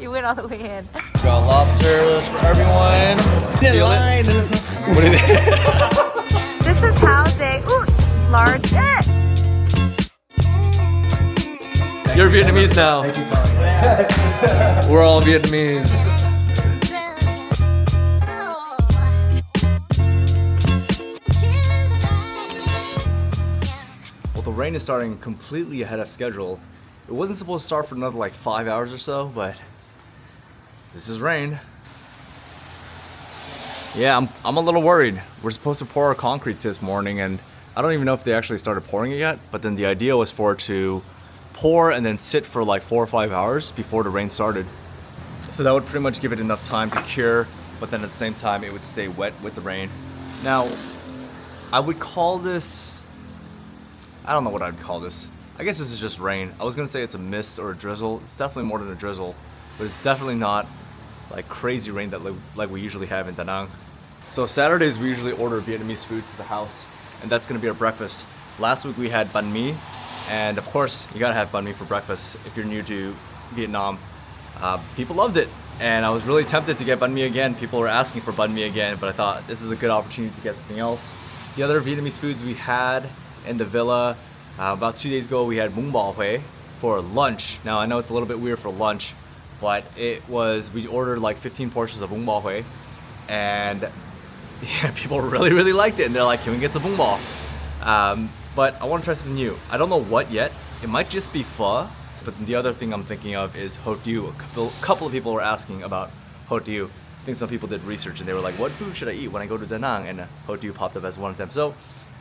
You went all the way in. Got lobsters for everyone. Feel it? What is it? This is how they, ooh, large it. You're Vietnamese now. We're all Vietnamese. Well, the rain is starting completely ahead of schedule. It wasn't supposed to start for another like 5 hours or so, but this is rain. Yeah, I'm a little worried. We're supposed to pour our concrete this morning, and I don't even know if they actually started pouring it yet, but then the idea was for it to pour and then sit for like 4 or 5 hours before the rain started. So that would pretty much give it enough time to cure, but then at the same time it would stay wet with the rain. Now, I would call this, I don't know what I'd call this. I guess this is just rain. I was gonna say it's a mist or a drizzle. It's definitely more than a drizzle, but it's definitely not like crazy rain that like we usually have in Da Nang. So Saturdays we usually order Vietnamese food to the house, and that's gonna be our breakfast. Last week we had banh mi, and of course you gotta have banh mi for breakfast if you're new to Vietnam. People loved it, and I was really tempted to get banh mi again. People were asking for banh mi again, but I thought this is a good opportunity to get something else. The other Vietnamese foods we had in the villa, about 2 days ago we had bún bò Huế for lunch. Now I know it's a little bit weird for lunch, but it was, we ordered like 15 portions of bún bò Huế, and yeah, people really liked it, and they're like, can we get some bún bò? But I want to try something new. I don't know what yet. It might just be pho, but the other thing I'm thinking of is hot due. A couple of people were asking about hot due. I think some people did research and they were like, what food should I eat when I go to Da Nang? And hot due popped up as one of them. So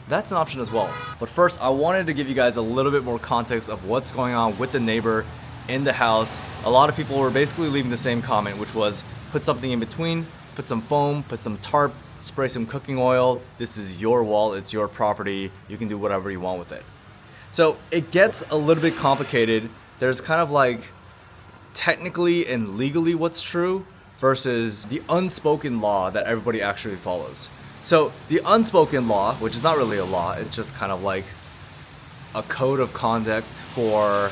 that's an option as well. But first, I wanted to give you guys a little bit more context of what's going on with the neighbor in the house. A lot of people were basically leaving the same comment, which was put something in between, put some foam, put some tarp, spray some cooking oil. This is your wall, it's your property. You can do whatever you want with it. So it gets a little bit complicated. There's kind of like technically and legally what's true versus the unspoken law that everybody actually follows. So the unspoken law, which is not really a law, it's just kind of like a code of conduct for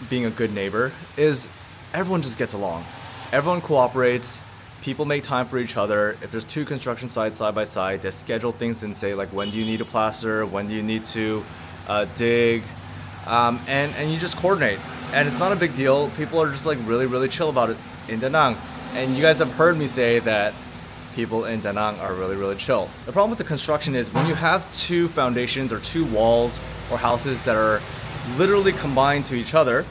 being a good neighbor, is everyone just gets along. Everyone cooperates. People make time for each other. If there's two construction sites side by side, they schedule things and say like, when do you need to plaster? When do you need to dig? And you just coordinate. And it's not a big deal. People are just like really chill about it in Da Nang. And you guys have heard me say that people in Da Nang are really chill. The problem with the construction is when you have two foundations or two walls or houses that are literally combined to each other,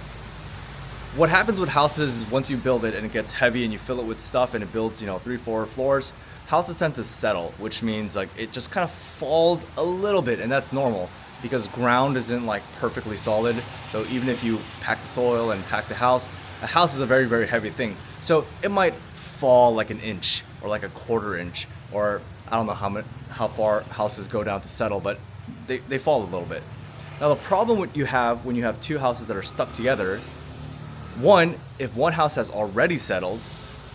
what happens with houses is once you build it and it gets heavy and you fill it with stuff and it builds, 3-4 floors, houses tend to settle, which means like it just kind of falls a little bit, and that's normal because ground isn't like perfectly solid. So even if you pack the soil and pack the house, a house is a very heavy thing. So it might fall like an inch or like a quarter inch, or I don't know how far houses go down to settle, but they fall a little bit. Now the problem you have when you have two houses that are stuck together, one, if one house has already settled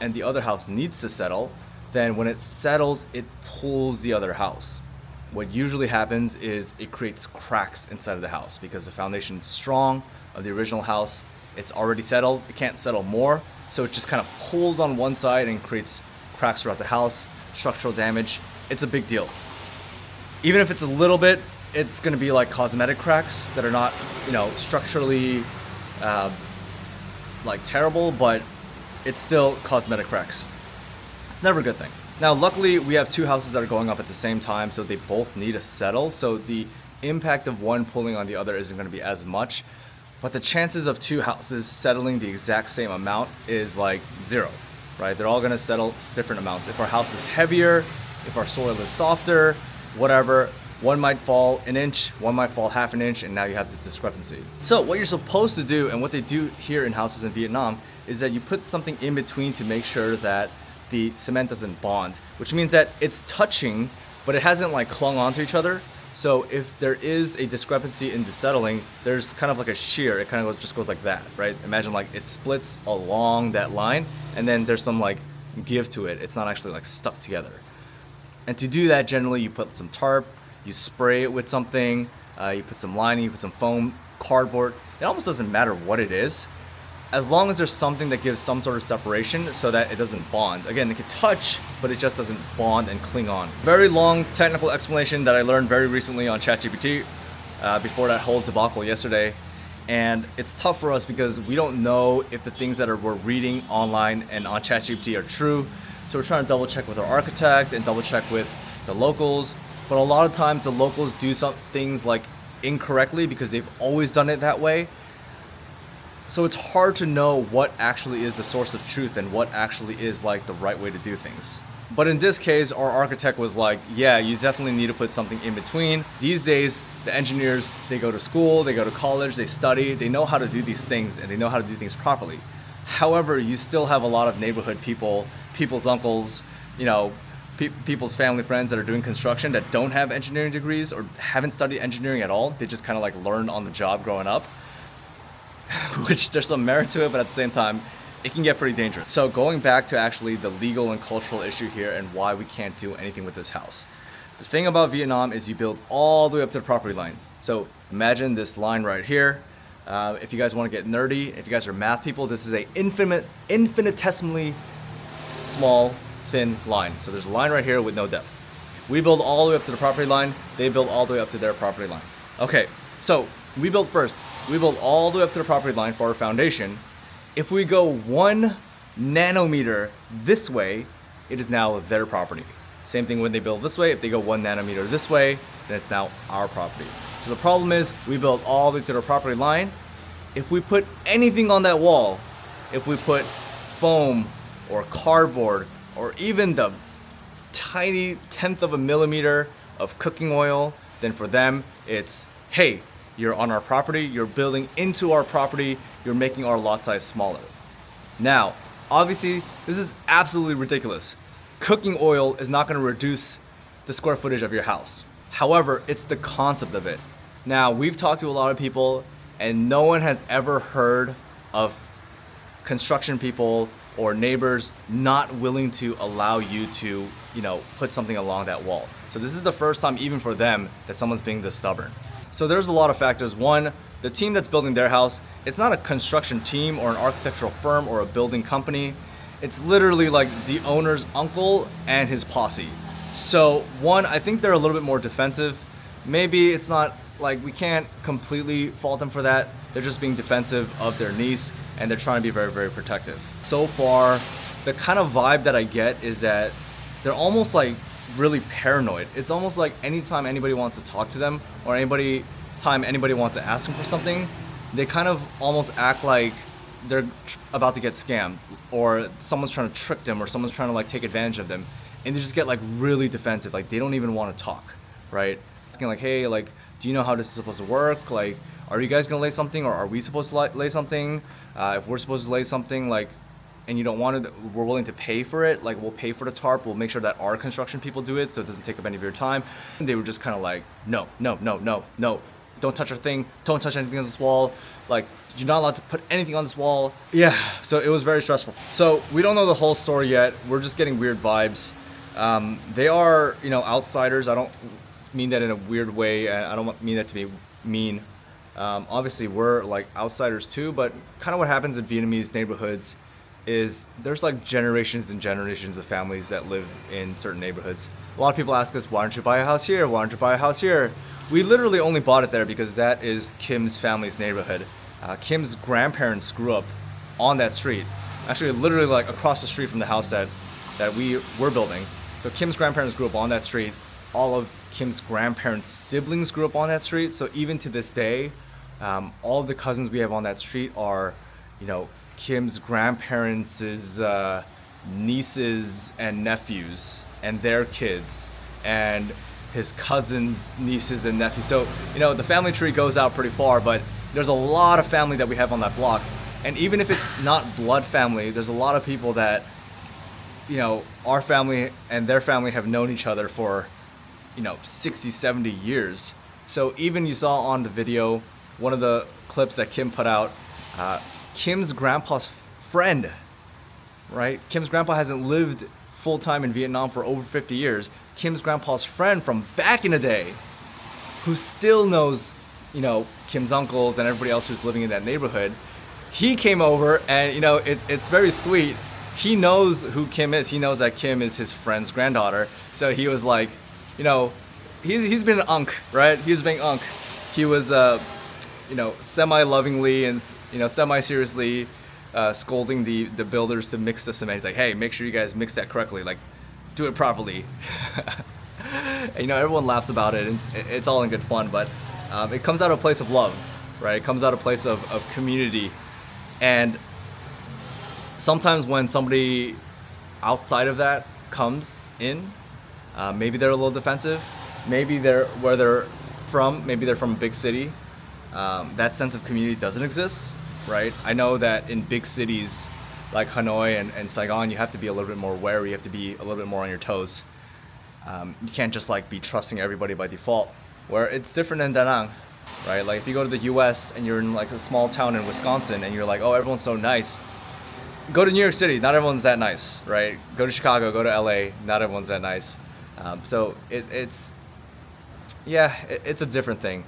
and the other house needs to settle, then when it settles, it pulls the other house. What usually happens is it creates cracks inside of the house because the foundation is strong of the original house. It's already settled, it can't settle more, so it just kind of pulls on one side and creates cracks throughout the house, structural damage. It's a big deal. Even if it's a little bit, it's gonna be like cosmetic cracks that are not, structurally like terrible, but it's still cosmetic cracks. It's never a good thing. Now, luckily, we have two houses that are going up at the same time, so they both need to settle. So the impact of one pulling on the other isn't going to be as much. But the chances of two houses settling the exact same amount is like 0, right? They're all going to settle different amounts. If our house is heavier, if our soil is softer, whatever, one might fall an inch, one might fall half an inch, and now you have this discrepancy. So what you're supposed to do, and what they do here in houses in Vietnam, is that you put something in between to make sure that the cement doesn't bond, which means that it's touching, but it hasn't like clung onto each other. So if there is a discrepancy in the settling, there's kind of like a shear. It kind of just goes like that, right? Imagine like it splits along that line, and then there's some like give to it. It's not actually like stuck together. And to do that, generally you put some tarp, you spray it with something, you put some lining, you put some foam, cardboard. It almost doesn't matter what it is. as long as there's something that gives some sort of separation so that it doesn't bond. Again, it can touch, but it just doesn't bond and cling on. Very long technical explanation that I learned very recently on ChatGPT before that whole debacle yesterday. And it's tough for us because we don't know if the things that we're reading online and on ChatGPT are true. So we're trying to double check with our architect and double check with the locals. But a lot of times the locals do some things like incorrectly because they've always done it that way. So it's hard to know what actually is the source of truth and what actually is like the right way to do things. But in this case, our architect was like, yeah, you definitely need to put something in between. These days, the engineers, they go to school, they go to college, they study, they know how to do these things and they know how to do things properly. However, you still have a lot of neighborhood people, people's uncles, you know, people's family friends that are doing construction that don't have engineering degrees or haven't studied engineering at all. They just kind of like learned on the job growing up, which there's some merit to it, but at the same time, it can get pretty dangerous. So going back to actually the legal and cultural issue here and why we can't do anything with this house. The thing about Vietnam is you build all the way up to the property line. So imagine this line right here. If you guys want to get nerdy, if you guys are math people, this is a infinitesimally small, thin line. So there's a line right here with no depth. We build all the way up to the property line. They build all the way up to their property line. Okay, so we built first. We build all the way up to the property line for our foundation. If we go 1 nanometer this way, it is now their property. Same thing when they build this way. If they go 1 nanometer this way, then it's now our property. So the problem is we build all the way to the property line. If we put anything on that wall, if we put foam or cardboard or even the tiny 1/10 of a millimeter of cooking oil, then for them it's, hey, you're on our property, you're building into our property, you're making our lot size smaller. Now, obviously, this is absolutely ridiculous. Cooking oil is not gonna reduce the square footage of your house. However, it's the concept of it. Now, we've talked to a lot of people and no one has ever heard of construction people or neighbors not willing to allow you to, you know, put something along that wall. So this is the first time even for them that someone's being this stubborn. So there's a lot of factors. One, the team that's building their house, it's not a construction team or an architectural firm or a building company. It's literally like the owner's uncle and his posse. So one, I think they're a little bit more defensive. Maybe it's not like, we can't completely fault them for that. They're just being defensive of their niece and they're trying to be very, very protective. So far, the kind of vibe that I get is that they're almost like really paranoid. It's almost like anytime anybody wants to talk to them or time anybody wants to ask them for something, they kind of almost act like they're about to get scammed or someone's trying to trick them or someone's trying to like take advantage of them, and they just get like really defensive. Like they don't even want to talk, right? Asking like, hey, like, do you know how this is supposed to work? Like, are you guys gonna lay something or are we supposed to lay something? If we're supposed to lay something, like, and you don't want it, we're willing to pay for it. Like, we'll pay for the tarp. We'll make sure that our construction people do it so it doesn't take up any of your time. And they were just kind of like, no, no, no, no, no. Don't touch our thing. Don't touch anything on this wall. Like, you're not allowed to put anything on this wall. Yeah, so it was very stressful. So we don't know the whole story yet. We're just getting weird vibes. They are, you know, outsiders. I don't mean that in a weird way. I don't mean that to be mean. Obviously, we're like outsiders too, but kind of what happens in Vietnamese neighborhoods is there's like generations and generations of families that live in certain neighborhoods. A lot of people ask us, why don't you buy a house here? Why don't you buy a house here? We literally only bought it there because that is Kim's family's neighborhood. Kim's grandparents grew up on that street. Actually, literally like across the street from the house that we were building. So Kim's grandparents grew up on that street. All of Kim's grandparents' siblings grew up on that street. So even to this day, all of the cousins we have on that street are, you know, Kim's grandparents' nieces and nephews and their kids and his cousins' nieces and nephews. So, you know, the family tree goes out pretty far, but there's a lot of family that we have on that block. And even if it's not blood family, there's a lot of people that, you know, our family and their family have known each other for, you know, 60, 70 years. So even you saw on the video, one of the clips that Kim put out, Kim's grandpa's friend, right? Kim's grandpa hasn't lived full-time in Vietnam for over 50 years. Kim's grandpa's friend from back in the day, who still knows, you know, Kim's uncles and everybody else who's living in that neighborhood, he came over, and you know, it's very sweet. He knows who Kim is. He knows that Kim is his friend's granddaughter. So he was like, you know, he's been an unk, right? He was being unk. He was, you know, semi-lovingly and, you know, semi-seriously scolding the builders to mix the cement. He's like, hey, make sure you guys mix that correctly. Like, do it properly. And, you know, everyone laughs about it, and it's all in good fun. But it comes out of a place of love, right? It comes out of a place of community. And sometimes when somebody outside of that comes in, maybe they're a little defensive. Maybe they're where they're from. Maybe they're from a big city. That sense of community doesn't exist, right? I know that in big cities like Hanoi and Saigon, you have to be a little bit more wary. You have to be a little bit more on your toes. You can't just like be trusting everybody by default. Where it's different in Da Nang, right? Like if you go to the U.S. and you're in like a small town in Wisconsin and you're like, oh, everyone's so nice. Go to New York City, not everyone's that nice, right? Go to Chicago, go to LA, not everyone's that nice. So it's a different thing.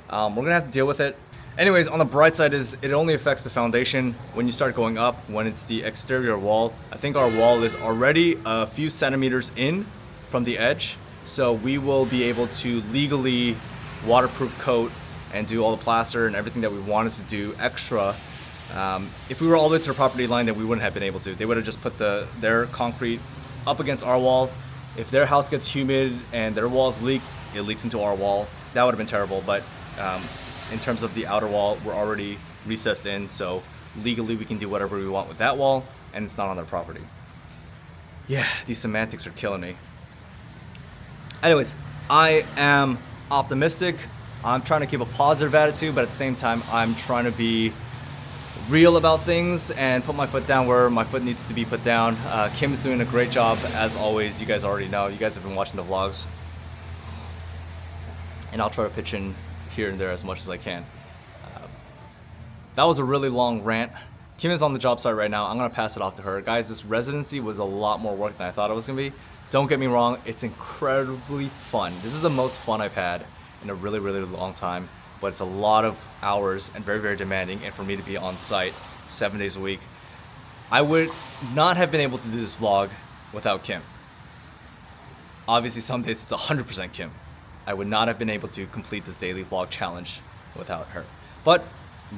We're gonna have to deal with it. Anyways, on the bright side is it only affects the foundation when you start going up. When it's the exterior wall, I think our wall is already a few centimeters in from the edge, so we will be able to legally waterproof coat and do all the plaster and everything that we wanted to do extra. If we were all the way to the property line, then we wouldn't have been able to. They would have just put their concrete up against our wall. If their house gets humid and their walls leak, it leaks into our wall. That would have been terrible. But in terms of the outer wall, we're already recessed in, so legally we can do whatever we want with that wall, and it's not on their property. Yeah, these semantics are killing me. Anyways, I am optimistic. I'm trying to keep a positive attitude, but at the same time, I'm trying to be real about things and put my foot down where my foot needs to be put down. Kim's doing a great job, as always. You guys already know. You guys have been watching the vlogs. And I'll try to pitch in here and there as much as I can. That was a really long rant. Kim is on the job site right now. I'm gonna pass it off to her. Guys, this residency was a lot more work than I thought it was gonna be. Don't get me wrong, it's incredibly fun. This is the most fun I've had in a really, really long time, but it's a lot of hours and very, very demanding, and for me to be on site 7 days a week. I would not have been able to do this vlog without Kim. Obviously, some days it's 100% Kim. I would not have been able to complete this daily vlog challenge without her. But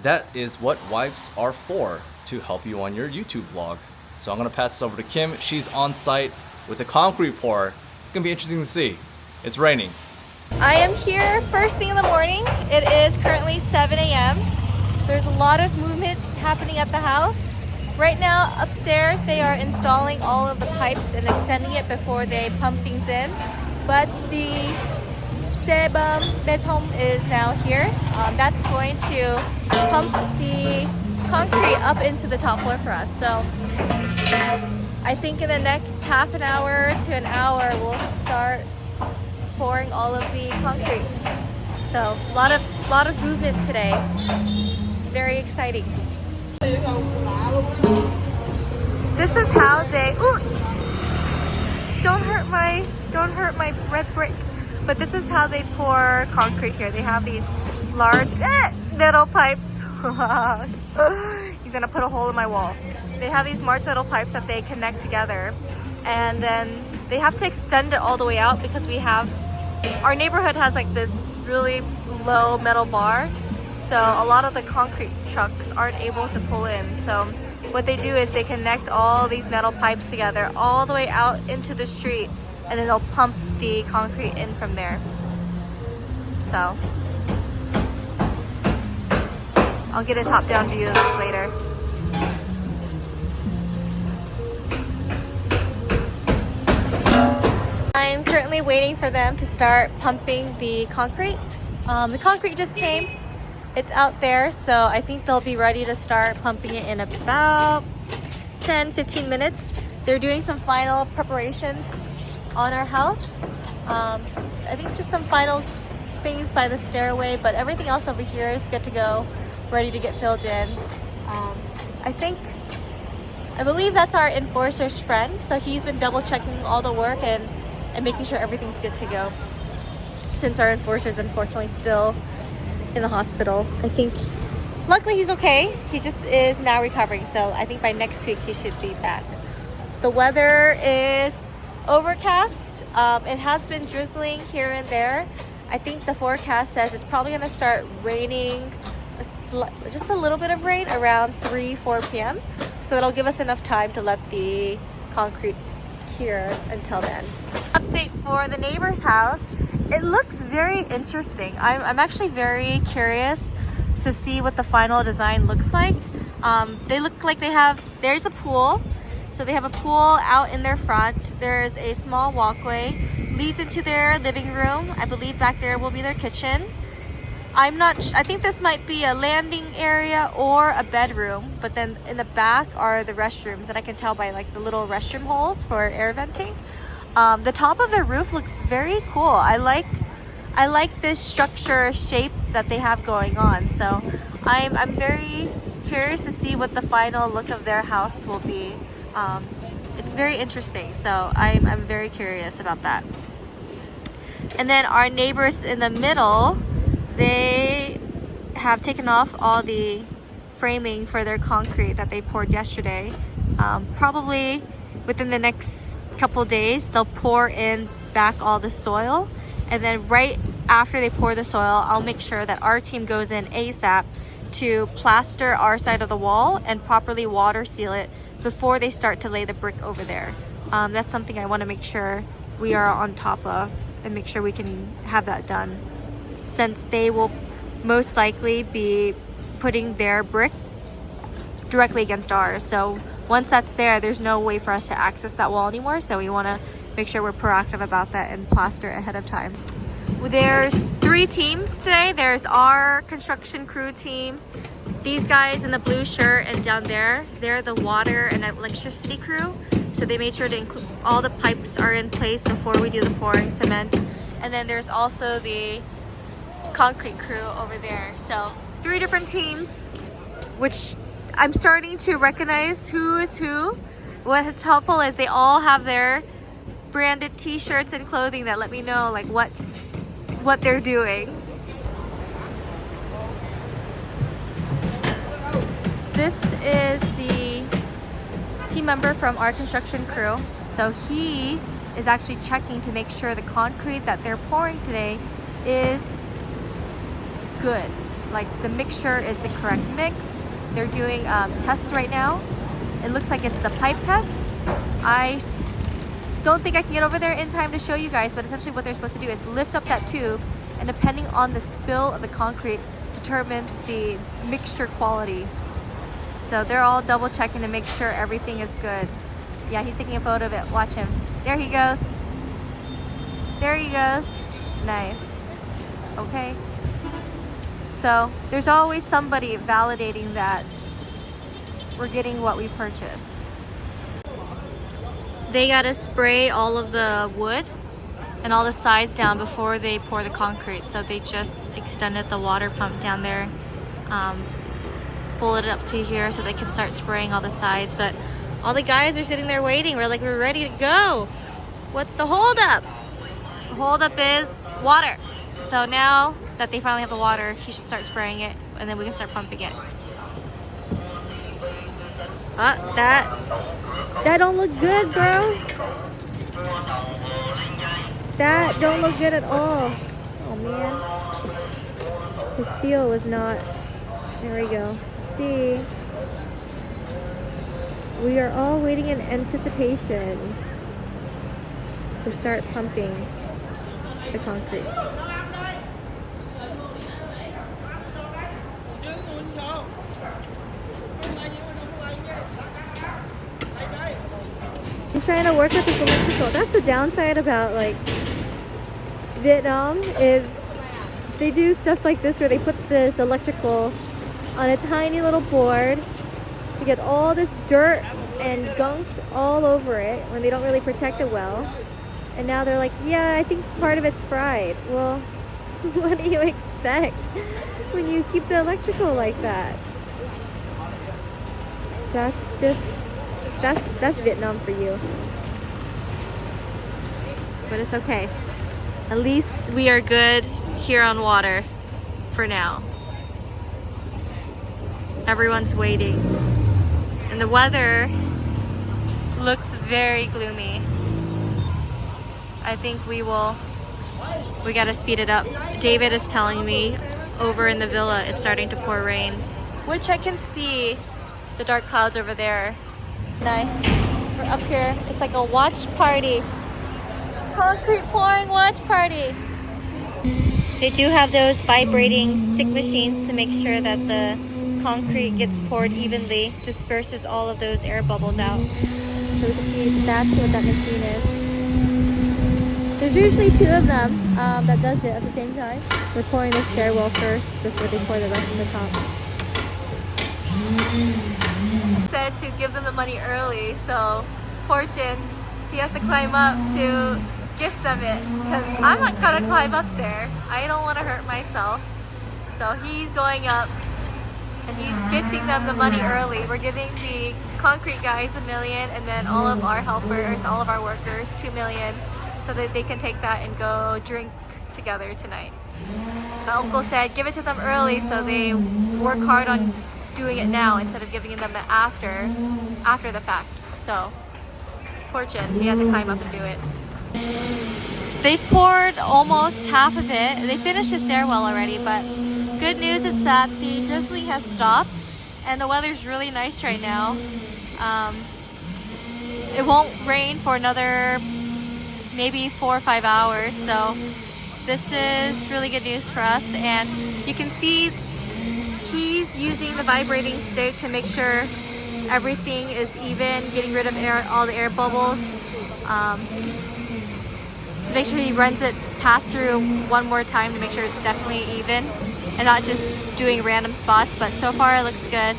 that is what wives are for, to help you on your YouTube vlog. So I'm gonna pass this over to Kim. She's on site with the concrete pour. It's gonna be interesting to see. It's raining. I am here first thing in the morning. It is currently 7 a.m. There's a lot of movement happening at the house. Right now upstairs they are installing all of the pipes and extending it before they pump things in. But the sebum beton is now here. That's going to pump the concrete up into the top floor for us. So I think in the next half an hour to an hour we'll start pouring all of the concrete. So a lot of movement today. Very exciting. This is how they don't hurt my red brick. But this is how they pour concrete here. They have these large metal pipes. He's gonna put a hole in my wall. They have these large metal pipes that they connect together, and then they have to extend it all the way out because our neighborhood has like this really low metal bar, so a lot of the concrete trucks aren't able to pull in. So what they do is they connect all these metal pipes together all the way out into the street, and then they'll pump the concrete in from there. So I'll get a top-down view of this later. I'm currently waiting for them to start pumping the concrete. The concrete just came. It's out there, so I think they'll be ready to start pumping it in about 10-15 minutes. They're doing some final preparations on our house. I think just some final things by the stairway, but everything else over here is good to go, ready to get filled in. I believe that's our enforcer's friend, so he's been double checking all the work and making sure everything's good to go, since our enforcer's unfortunately still in the hospital. I think Luckily he's okay. He just is now recovering, so I think by next week he should be back. The weather is overcast. It has been drizzling here and there. I think the forecast says it's probably going to start raining, just a little bit of rain around 3-4 p.m. So that'll give us enough time to let the concrete cure until then. Update for the neighbor's house. It looks very interesting. I'm actually very curious to see what the final design looks like. They look like there's a pool. So they have a pool out in their front. There's a small walkway, leads into their living room. I believe back there will be their kitchen. I think this might be a landing area or a bedroom, but then in the back are the restrooms, and I can tell by like the little restroom holes for air venting. The top of the roof looks very cool. I like this structure shape that they have going on. So I'm very curious to see what the final look of their house will be. It's very interesting, so I'm very curious about that. And then our neighbors in the middle, they have taken off all the framing for their concrete that they poured yesterday. Probably within the next couple days they'll pour in back all the soil, and then right after they pour the soil, I'll make sure that our team goes in ASAP to plaster our side of the wall and properly water seal it before they start to lay the brick over there. That's something I want to make sure we are on top of and make sure we can have that done, since they will most likely be putting their brick directly against ours. So once that's there, there's no way for us to access that wall anymore. So we want to make sure we're proactive about that and plaster ahead of time. There's 3 teams today. There's our construction crew team, these guys in the blue shirt, and down there, they're the water and electricity crew. So they made sure to include all the pipes are in place before we do the pouring cement. And then there's also the concrete crew over there. So 3 different teams, which I'm starting to recognize who is who. What's helpful is they all have their branded t-shirts and clothing that let me know like what they're doing. This is the team member from our construction crew. So he is actually checking to make sure the concrete that they're pouring today is good. Like the mixture is the correct mix. They're doing tests right now. It looks like it's the pipe test. I don't think I can get over there in time to show you guys, but essentially what they're supposed to do is lift up that tube, and depending on the spill of the concrete determines the mixture quality. So they're all double checking to make sure everything is good. Yeah, he's taking a photo of it. Watch him. There he goes. There he goes. Nice. Okay. So there's always somebody validating that we're getting what we purchased. They gotta spray all of the wood and all the sides down before they pour the concrete. So they just extended the water pump down there, pull it up to here so they can start spraying all the sides. But all the guys are sitting there waiting. We're ready to go. What's the holdup? The holdup is water. So now that they finally have the water, he should start spraying it, and then we can start pumping it. That don't look good, bro. That don't look good at all. Oh man, the seal was not. There we go. See, we are all waiting in anticipation to start pumping the concrete. He's trying to work with this electrical. That's the downside about like Vietnam, is they do stuff like this where they put this electrical on a tiny little board to get all this dirt and gunk all over it when they don't really protect it well. And now they're like, yeah, I think part of it's fried. Well, what do you expect when you keep the electrical like that? That's Vietnam for you. But it's okay. At least we are good here on water for now. Everyone's waiting. And the weather looks very gloomy. I think we gotta speed it up. David is telling me over in the villa it's starting to pour rain, which I can see the dark clouds over there. We're up here. It's like a watch party. Concrete pouring watch party. They do have those vibrating stick machines to make sure that the concrete gets poured evenly, disperses all of those air bubbles out. So we can see that's what that machine is. There's usually two of them that does it at the same time. They're pouring the stairwell first before they pour the rest of the top. Said to give them the money early, so Fortune, he has to climb up to gift them it, because I'm not gonna climb up there. I don't want to hurt myself. So he's going up and he's gifting them the money early. We're giving the concrete guys $1 million, and then all of our helpers, all of our workers, $2 million, so that they can take that and go drink together tonight. My uncle said give it to them early so they work hard on doing it now instead of giving them after the fact. So Fortune, he had to climb up and do it. They poured almost half of it. They finished the stairwell already, but good news is that the drizzling has stopped and the weather's really nice right now. It won't rain for another maybe 4 or 5 hours, so this is really good news for us. And you can see he's using the vibrating stick to make sure everything is even, getting rid of all the air bubbles. To make sure he runs it past through one more time to make sure it's definitely even and not just doing random spots, but so far it looks good.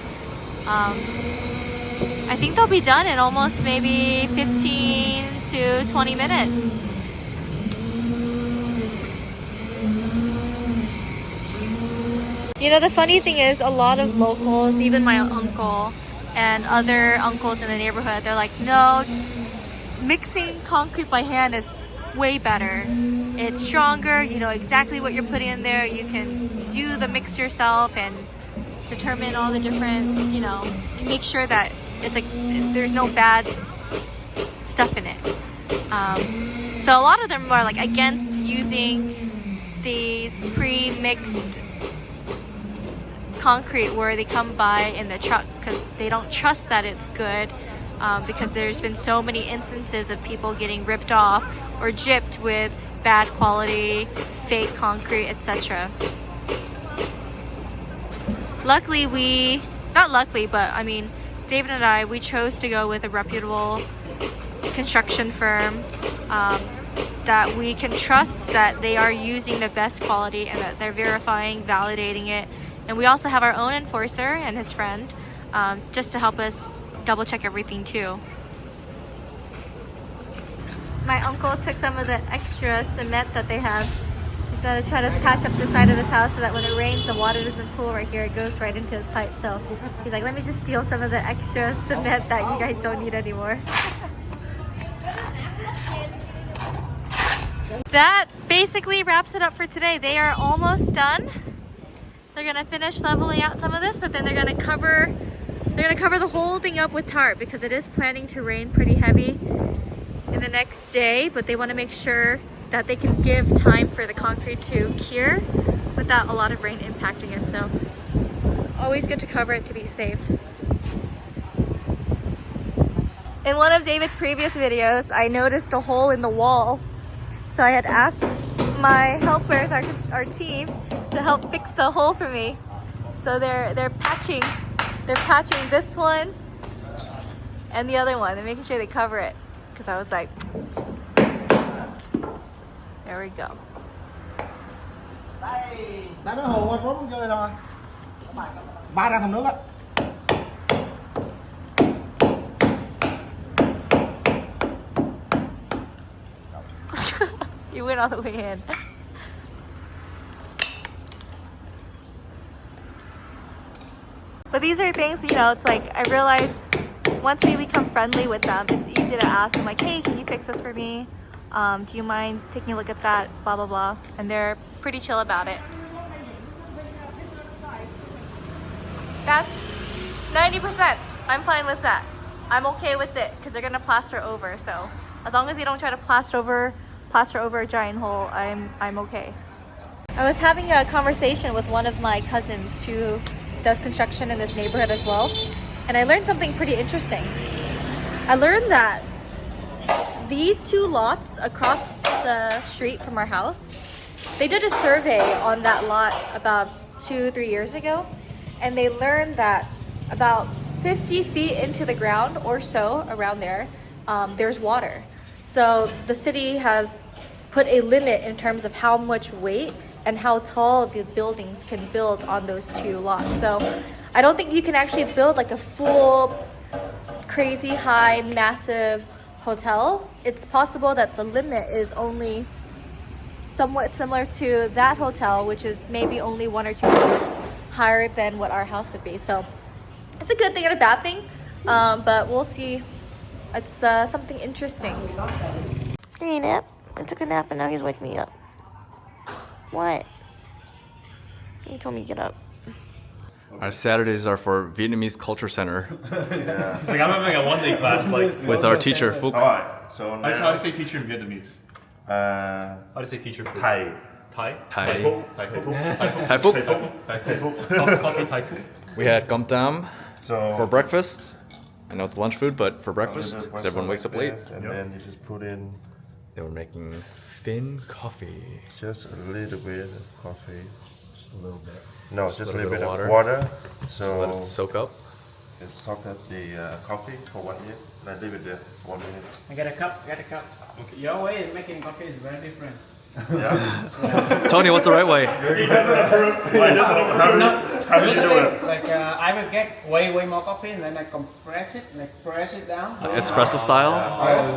I think they'll be done in almost maybe 15 to 20 minutes. You know, the funny thing is a lot of locals, even my uncle and other uncles in the neighborhood, they're like, no, mixing concrete by hand is way better. It's stronger, you know exactly what you're putting in there. You can do the mix yourself and determine all the different, you know, make sure that it's like there's no bad stuff in it. So a lot of them are like against using these pre-mixed concrete where they come by in the truck because they don't trust that it's good, because there's been so many instances of people getting ripped off or gypped with bad quality fake concrete, etc. Luckily not luckily, but I mean David and I, we chose to go with a reputable construction firm that we can trust that they are using the best quality and that they're verifying, validating it. And we also have our own enforcer and his friend, just to help us double check everything too. My uncle took some of the extra cement that they have. He's going to try to patch up the side of his house so that when it rains, the water doesn't pool right here. It goes right into his pipe. So he's like, let me just steal some of the extra cement that you guys don't need anymore. That basically wraps it up for today. They are almost done. They're gonna finish leveling out some of this, but then they're gonna cover the whole thing up with tarp because it is planning to rain pretty heavy in the next day, but they want to make sure that they can give time for the concrete to cure without a lot of rain impacting it. So always good to cover it to be safe. In one of David's previous videos, I noticed a hole in the wall. So I had asked my helpers, our team, to help fix the hole for me. So they're patching this one and the other one. They're making sure they cover it because I was like, there we go. Đánh cái hồ quanh rút chơi thôi. Ba ra thùng nước á. You went all the way in. But these are things, you know, it's like I realized once we become friendly with them, it's easy to ask them like, hey, can you fix this for me? Do you mind taking a look at that? Blah, blah, blah. And they're pretty chill about it. That's 90%. I'm fine with that. I'm okay with it because they're gonna plaster over. So as long as you don't try to plaster over a giant hole, I'm okay. I was having a conversation with one of my cousins who does construction in this neighborhood as well, and I learned something pretty interesting. I learned that these two lots across the street from our house, they did a survey on that lot about 2-3 years ago, and they learned that about 50 feet into the ground or so around there, there's water. So the city has put a limit in terms of how much weight and how tall the buildings can build on those two lots. So I don't think you can actually build like a full crazy high massive hotel. It's possible that the limit is only somewhat similar to that hotel, which is maybe only 1 or 2 floors higher than what our house would be. So it's a good thing and a bad thing, but we'll see. It's something interesting. Hey, nap. I took a nap and now he's waking me up. What? He told me to get up. Our Saturdays are for Vietnamese Culture Center. Yeah. It's like I'm having a one-day class like with our teacher, Phuc. Alright, so now... How do you say teacher in Vietnamese? How do you say teacher? Thai. Thai? Thai. Thai Phuc. Coffee Thai food. We had gom tam So for breakfast. I know it's lunch food, but for breakfast, because everyone wakes up late. And then you just put in They were making Phin Coffee. just a little bit of coffee. Just a little bit. No, just a little bit of of water. So let it soak up. Just soak up the coffee for 1 minute. Then leave it there 1 minute. I get a cup, get a cup. Okay. Your way of making coffee is very different. Yeah. Tony, what's the right way? He doesn't approve. How do you do it? Like I will get way more coffee and then I compress it, like press it down. Espresso style?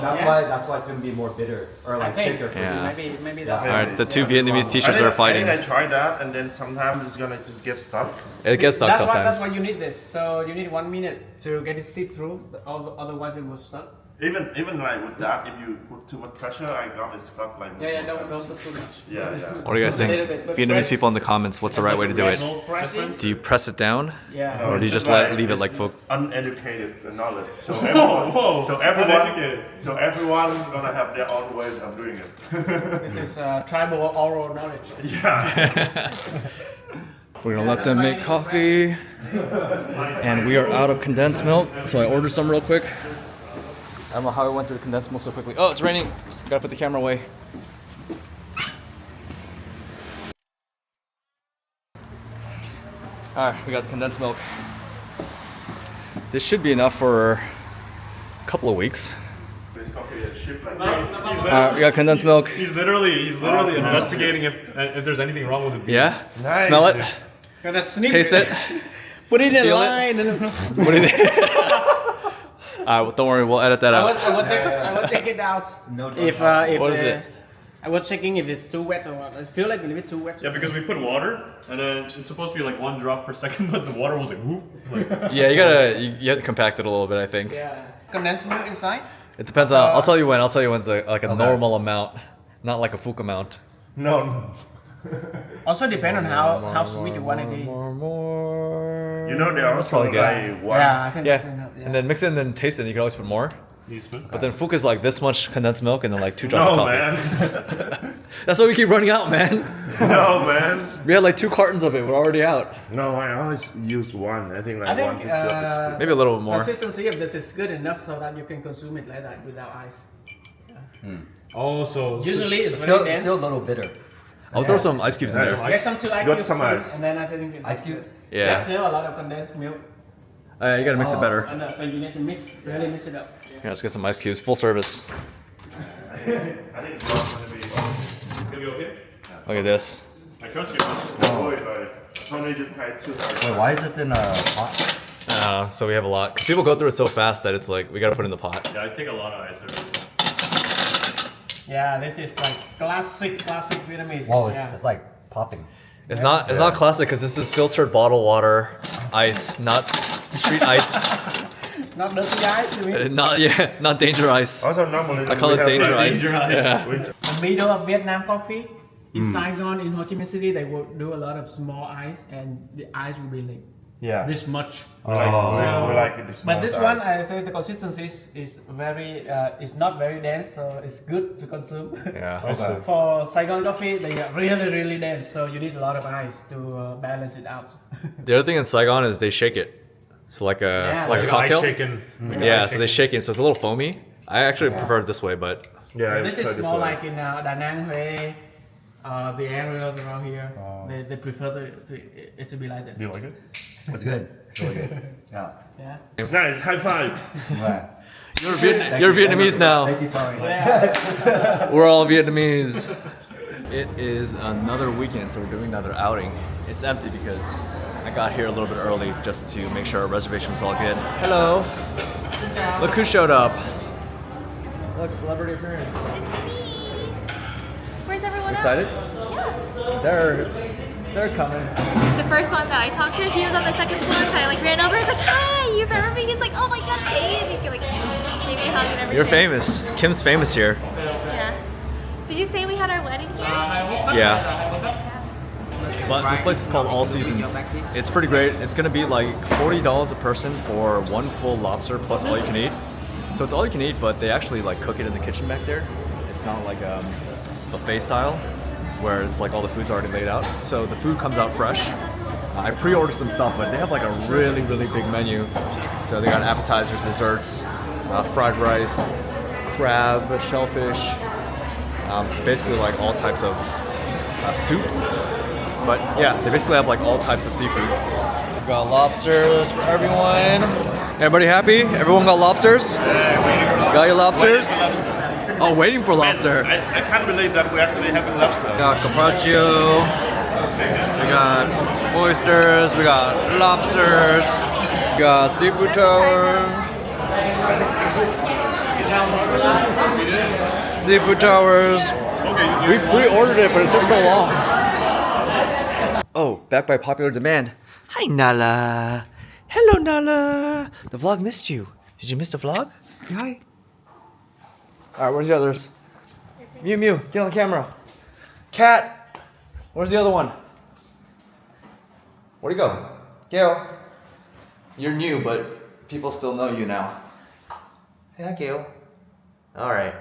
That's why it's gonna be more bitter or like thicker. Yeah. Maybe that. Alright, the two Vietnamese teachers are fighting. I tried that and then sometimes it's gonna just get stuck. It gets stuck That's sometimes. why you need this. So you need 1 minute to get it seep through. Otherwise it will stuck. Even like with that, if you put too much pressure, I got it stuck like. Don't put too much. Yeah. What do you guys think? A little bit, but Vietnamese press- people in the comments, what's the right way to do it? Press it. Do you press it down? Yeah. Or do you just leave it like Phuc? Uneducated knowledge. So everyone, so everyone gonna have their own ways of doing it. This is tribal oral knowledge. Yeah. We're gonna let them make coffee. And we are out of condensed milk, so I ordered some real quick. I don't know how I went through condensed milk so quickly. Oh, it's raining. Gotta put the camera away. Alright, we got the condensed milk. This should be enough for a couple of weeks. This coffee is shipped like We got condensed milk. He's literally investigating if there's anything wrong with it. Yeah? Nice. Smell it? Gonna sneak Taste it? Put it in Feel it? line. And What do you think? Alright, well, don't worry, we'll edit that out. I will check it out. If What is it? I was checking if it's too wet or what. I feel like a little bit too wet. Yeah, because we put water, and then it's supposed to be like 1 drop per second, but the water was like, whoop. Like, Yeah, you have to compact it a little bit, I think. Yeah. Condensed milk inside. It depends on, I'll tell you when it's like a normal amount, not like a Phuc amount. No. Also depend on how sweet you want it is. More. You know they also probably good. like one. Yeah, I think Yeah, that's enough. Yeah. and then mix it and then taste it, and you can always put more. you spoon? But then Phuc is like this much condensed milk and then like 2 drops No of coffee. man. That's why we keep running out, man. No man. We had like 2 cartons of it, we're already out. No, I always use one. I think like I one think is Maybe a little bit more. consistency of this is good enough so that you can consume it like that without ice. Oh, so Usually it's Still, very dense. still a little bitter. I'll throw some ice cubes in Yeah, there. some Get some to like Got you some ice. and then I think Ice cubes? Yeah. There's still a lot of condensed milk. You gotta mix it better. And, so you need to really mix it up. Yeah, let's get some ice cubes. Full service. I think it's gonna be. it's gonna be okay? Look at this. I trust you. Oh, like Tony just had 2 hard. Wait, why is this in a pot? So we have a lot. 'Cause people go through it so fast that it's like we gotta put it in the pot. Yeah, I take a lot of ice every day. Yeah, this is like classic Vietnamese. Whoa, yeah. it's like popping. It's not classic because this is filtered bottled water ice, not street ice. Not dirty ice, you mean? Not danger ice. Also normally I call it danger ice. Danger ice. Yeah. The middle of Vietnam coffee. In Saigon, in Ho Chi Minh City, they will do a lot of small ice, and the ice will be like Yeah. this much. We like it this But this small one, size. I say the consistency is very, it's not very dense, so it's good to consume. Yeah. Okay. For Saigon coffee, they are really dense, so you need a lot of ice to balance it out. The other thing in Saigon is they shake it. So like a cocktail. Yeah, so they shake it, so it's a little foamy. I actually prefer it this way, but Yeah, This it's is this more way. like in Da Nang, Hue, the areas around here. They prefer it to be like this. Do you like it? It's good. It's really good. Yeah. Yeah. It's nice. High five. Right. you're Vietnamese now. Thank you, Tony. We're all Vietnamese. It is another weekend, so we're doing another outing. It's empty because I got here a little bit early just to make sure our reservation was all good. Hello. Look who showed up. Look, celebrity appearance. Where's everyone Excited? Yeah. They're coming. The first one that I talked to, he was on the second floor, so I like ran over. I was like, "Hi, you remember me?" He's like, "Oh my God, Dave!" He like gave me a hug and everything. You're famous. Kim's famous here. Yeah. Did you say we had our wedding here? Yeah. But this place is called All Seasons. It's pretty great. It's gonna be like $40 a person for one full lobster plus all you can eat. So it's all you can eat, but they actually like cook it in the kitchen back there. It's not like buffet style, where it's like all the food's already laid out. So the food comes out fresh. I pre-ordered some stuff, but they have like a really big menu. So they got appetizers, desserts, fried rice, crab, shellfish, basically like all types of soups. But yeah, they basically have like all types of seafood. We got lobsters for everyone. Everybody happy? Everyone got lobsters? Got your lobsters? Oh, waiting for lobster. I can't believe that we're actually having lobster. We got carpaccio, we got oysters, we got lobsters, we got seafood tower. Seafood towers. We pre-ordered it, but it took so long. Oh, back by popular demand. Hi, Nala. Hello, Nala. The vlog missed you. Did you miss the vlog? Say hi. All right, where's the others? Mew, Mew, get on the camera. Cat, where's the other one? Where'd he go? Gail. You're new, but people still know you now. Yeah, Gail. All right.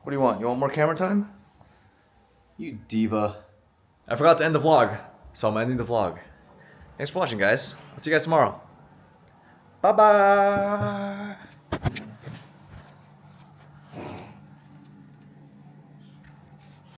What do you want? You want more camera time? You diva. I forgot to end the vlog, so I'm ending the vlog. Thanks for watching, guys. I'll see you guys tomorrow. Bye-bye.